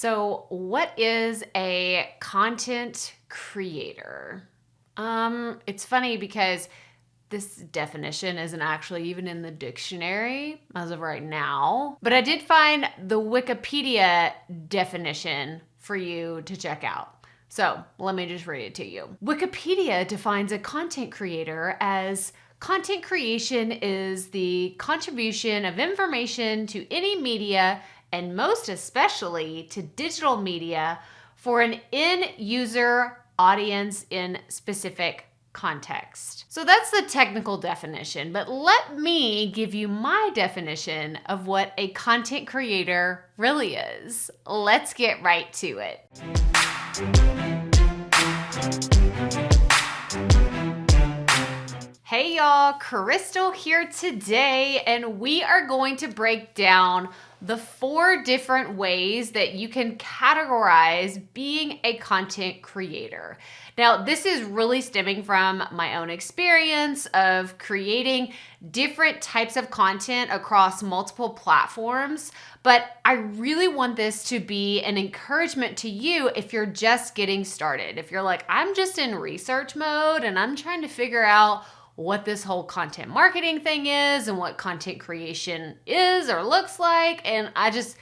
So what is a content creator? It's funny because this definition isn't actually even in the dictionary as of right now, but I did find the Wikipedia definition for you to check out. So let me just read it to you. Wikipedia defines a content creator as content creation is the contribution of information to any media, and most especially to digital media, for an end user audience in specific context. So that's the technical definition, but let me give you my definition of what a content creator really is. Let's get right to it. Hey y'all, Crystal here today, and we are going to break down the 4 different ways that you can categorize being a content creator. Now, this is really stemming from my own experience of creating different types of content across multiple platforms, but I really want this to be an encouragement to you if you're just getting started. If you're like, I'm just in research mode and I'm trying to figure out what this whole content marketing thing is and what content creation is or looks like. And I just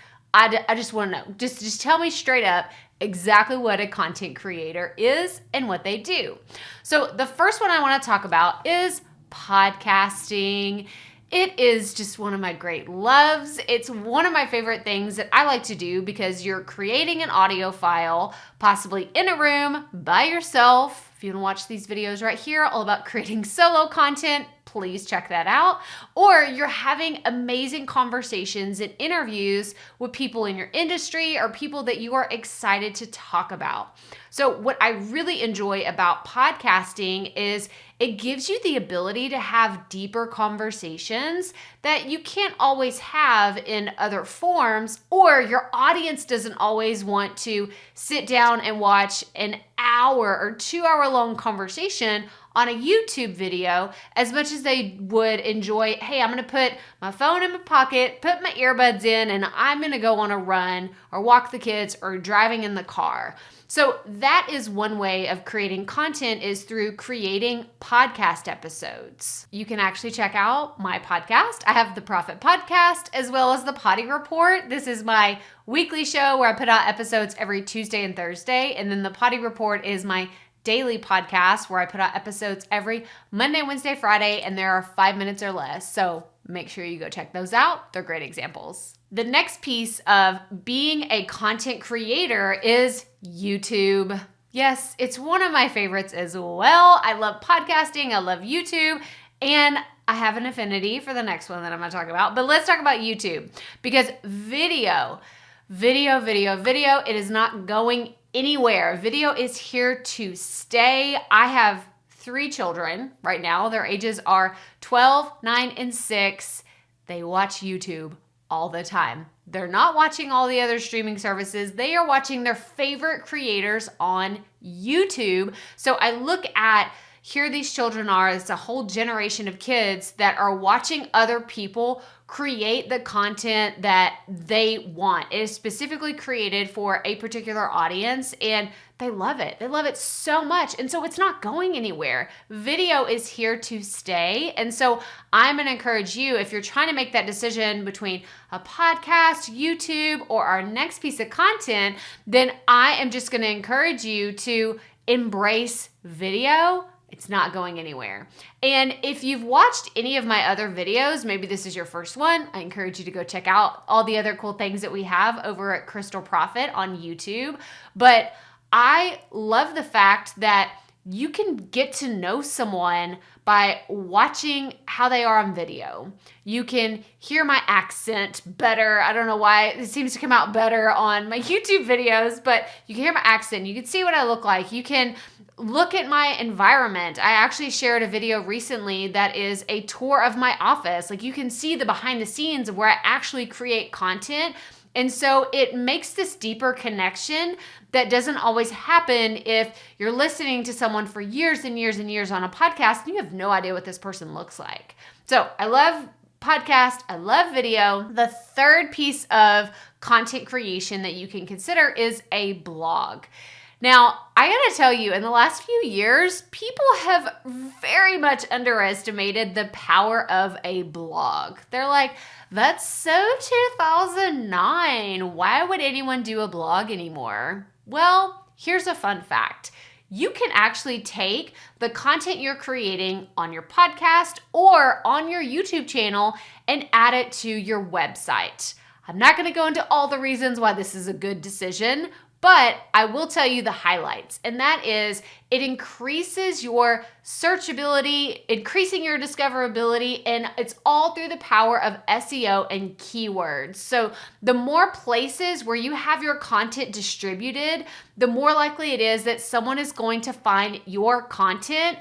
want to know, just tell me straight up exactly what a content creator is and what they do. So the first one I want to talk about is podcasting. It is just one of my great loves. It's one of my favorite things that I like to do because you're creating an audio file, possibly in a room by yourself. If you want to watch these videos right here, all about creating solo content, please check that out. Or you're having amazing conversations and interviews with people in your industry or people that you are excited to talk about. So what I really enjoy about podcasting is it gives you the ability to have deeper conversations that you can't always have in other forms, or your audience doesn't always want to sit down and watch an hour or 2-hour long conversation on a YouTube video as much as they would enjoy, hey, I'm gonna put my phone in my pocket, put my earbuds in, and I'm gonna go on a run or walk the kids or driving in the car. So that is one way of creating content, is through creating podcast episodes. You can actually check out my podcast. I have the Proffitt Podcast as well as the Potty Report. This is my weekly show where I put out episodes every Tuesday and Thursday. And then the Potty Report is my daily podcast where I put out episodes every Monday, Wednesday, Friday, and there are 5 minutes or less. So make sure you go check those out. They're great examples. The next piece of being a content creator is YouTube. Yes, it's one of my favorites as well. I love podcasting. I love YouTube. And I have an affinity for the next one that I'm going to talk about. But let's talk about YouTube, because video, it is not going anywhere. Video is here to stay. I have 3 children right now. Their ages are 12, 9, and 6. They watch YouTube all the time. They're not watching all the other streaming services. They are watching their favorite creators on YouTube. So I look at, here these children are, it's a whole generation of kids that are watching other people create the content that they want. It is specifically created for a particular audience, and they love it. They love it so much. And so it's not going anywhere. Video is here to stay. And so I'm going to encourage you, if you're trying to make that decision between a podcast, YouTube, or our next piece of content, then I am just going to encourage you to embrace video. It's not going anywhere. And if you've watched any of my other videos, maybe this is your first one, I encourage you to go check out all the other cool things that we have over at Crystal Proffitt on YouTube. But I love the fact that you can get to know someone by watching how they are on video. You can hear my accent better. I don't know why it seems to come out better on my YouTube videos, but you can hear my accent. You can see what I look like. You can look at my environment. I actually shared a video recently that is a tour of my office. Like, you can see the behind the scenes of where I actually create content. And so it makes this deeper connection that doesn't always happen if you're listening to someone for years and years and years on a podcast and you have no idea what this person looks like. So I love podcast. I love video. The third piece of content creation that you can consider is a blog. Now, I gotta tell you, in the last few years, people have very much underestimated the power of a blog. They're like, that's so 2009. Why would anyone do a blog anymore? Well, here's a fun fact. You can actually take the content you're creating on your podcast or on your YouTube channel and add it to your website. I'm not going to go into all the reasons why this is a good decision, but I will tell you the highlights, and that is it increases your searchability, increasing your discoverability, and it's all through the power of SEO and keywords. So the more places where you have your content distributed, the more likely it is that someone is going to find your content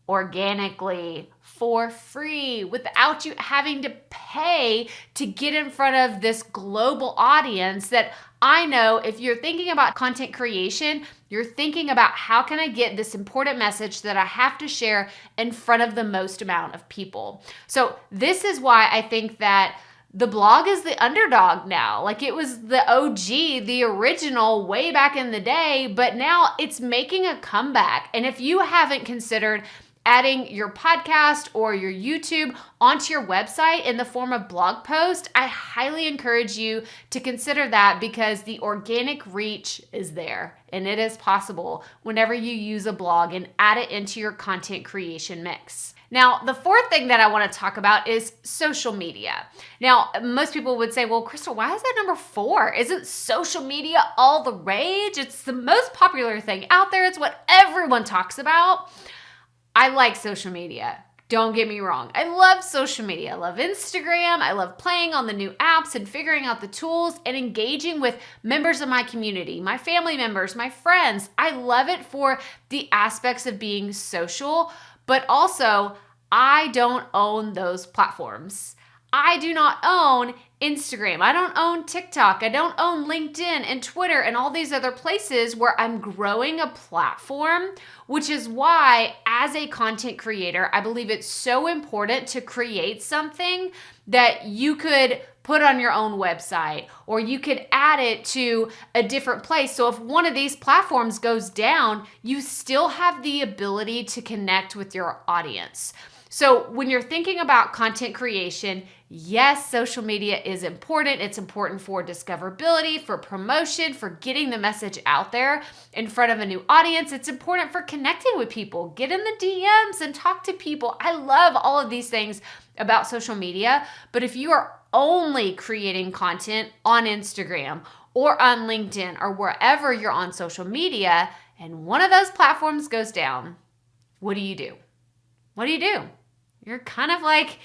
organically for free without you having to pay to get in front of this global audience that I know if you're thinking about content creation, you're thinking about how can I get this important message that I have to share in front of the most amount of people. So this is why I think that the blog is the underdog now. Like it was the OG, the original way back in the day, but now it's making a comeback. And if you haven't considered adding your podcast or your YouTube onto your website in the form of blog post, I highly encourage you to consider that because the organic reach is there and it is possible whenever you use a blog and add it into your content creation mix. Now, the fourth thing that I want to talk about is social media. Now, most people would say, well, Crystal, why is that number 4? Isn't social media all the rage? It's the most popular thing out there. It's what everyone talks about. I like social media. Don't get me wrong. I love social media. I love Instagram. I love playing on the new apps and figuring out the tools and engaging with members of my community, my family members, my friends. I love it for the aspects of being social, but also I don't own those platforms. I do not own Instagram. I don't own TikTok. I don't own LinkedIn and Twitter and all these other places where I'm growing a platform, which is why as a content creator, I believe it's so important to create something that you could put on your own website or you could add it to a different place. So if one of these platforms goes down, you still have the ability to connect with your audience. So when you're thinking about content creation, yes, social media is important. It's important for discoverability, for promotion, for getting the message out there in front of a new audience. It's important for connecting with people. Get in the DMs and talk to people. I love all of these things about social media. But if you are only creating content on Instagram or on LinkedIn or wherever you're on social media and one of those platforms goes down, what do you do? What do you do? You're kind of like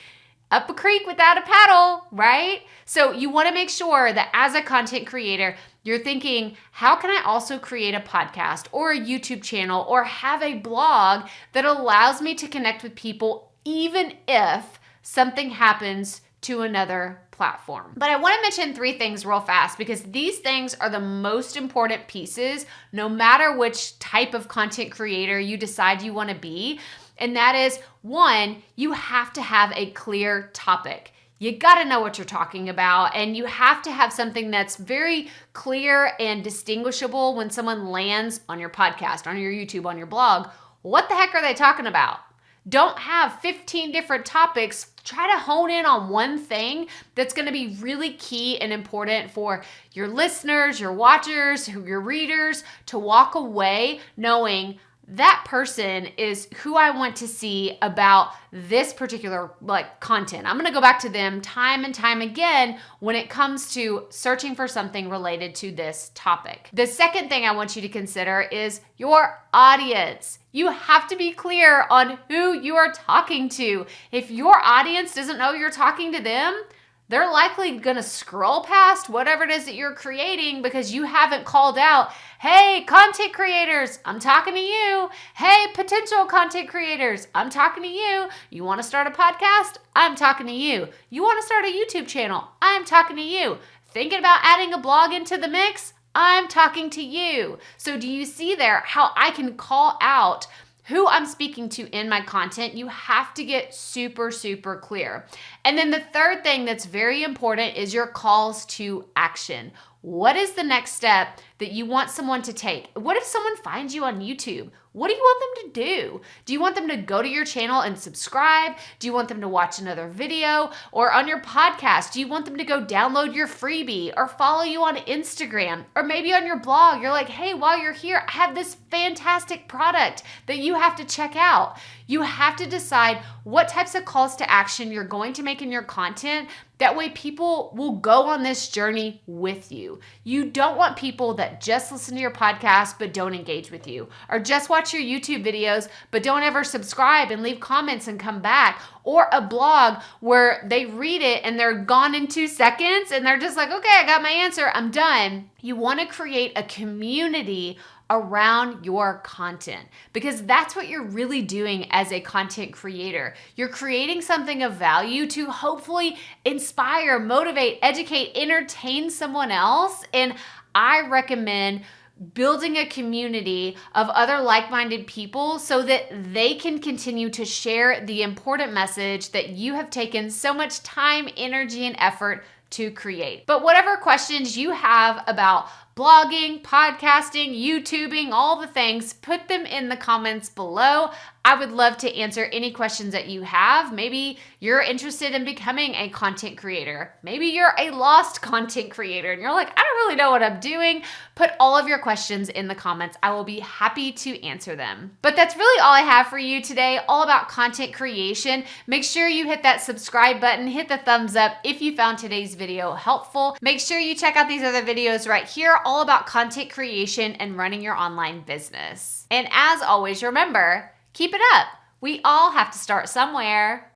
up a creek without a paddle, right? So you want to make sure that as a content creator, you're thinking, how can I also create a podcast or a YouTube channel or have a blog that allows me to connect with people even if something happens to another platform? But I want to mention 3 things real fast because these things are the most important pieces no matter which type of content creator you decide you want to be. And that is, 1, you have to have a clear topic. You got to know what you're talking about, and you have to have something that's very clear and distinguishable when someone lands on your podcast, on your YouTube, on your blog. What the heck are they talking about? Don't have 15 different topics. Try to hone in on one thing that's going to be really key and important for your listeners, your watchers, your readers to walk away knowing that person is who I want to see about this particular content. I'm going to go back to them time and time again when it comes to searching for something related to this topic. The second thing I want you to consider is your audience. You have to be clear on who you are talking to. If your audience doesn't know you're talking to them, they're likely going to scroll past whatever it is that you're creating because you haven't called out, hey, content creators, I'm talking to you. Hey, potential content creators, I'm talking to you. You want to start a podcast? I'm talking to you. You want to start a YouTube channel? I'm talking to you. Thinking about adding a blog into the mix? I'm talking to you. So do you see there how I can call out who I'm speaking to in my content? You have to get super, super clear. And then the third thing that's very important is your calls to action. What is the next step that you want someone to take? What if someone finds you on YouTube? What do you want them to do? Do you want them to go to your channel and subscribe? Do you want them to watch another video? Or on your podcast, do you want them to go download your freebie or follow you on Instagram? Or maybe on your blog, you're like, hey, while you're here, I have this fantastic product that you have to check out. You have to decide what types of calls to action you're going to make in your content. That way people will go on this journey with you. You don't want people that just listen to your podcast but don't engage with you, or just watch your YouTube videos but don't ever subscribe and leave comments and come back, or a blog where they read it and they're gone in 2 seconds and they're just like, okay, I got my answer, I'm done. You want to create a community around your content, because that's what you're really doing as a content creator. You're creating something of value to hopefully inspire, motivate, educate, entertain someone else. And I recommend building a community of other like-minded people so that they can continue to share the important message that you have taken so much time, energy, and effort to create. But whatever questions you have about blogging, podcasting, YouTubing, all the things, put them in the comments below. I would love to answer any questions that you have. Maybe you're interested in becoming a content creator. Maybe you're a lost content creator and you're like, I don't really know what I'm doing. Put all of your questions in the comments. I will be happy to answer them. But that's really all I have for you today, all about content creation. Make sure you hit that subscribe button, hit the thumbs up if you found today's video helpful. Make sure you check out these other videos right here, all about content creation and running your online business. And as always, remember, keep it up. We all have to start somewhere.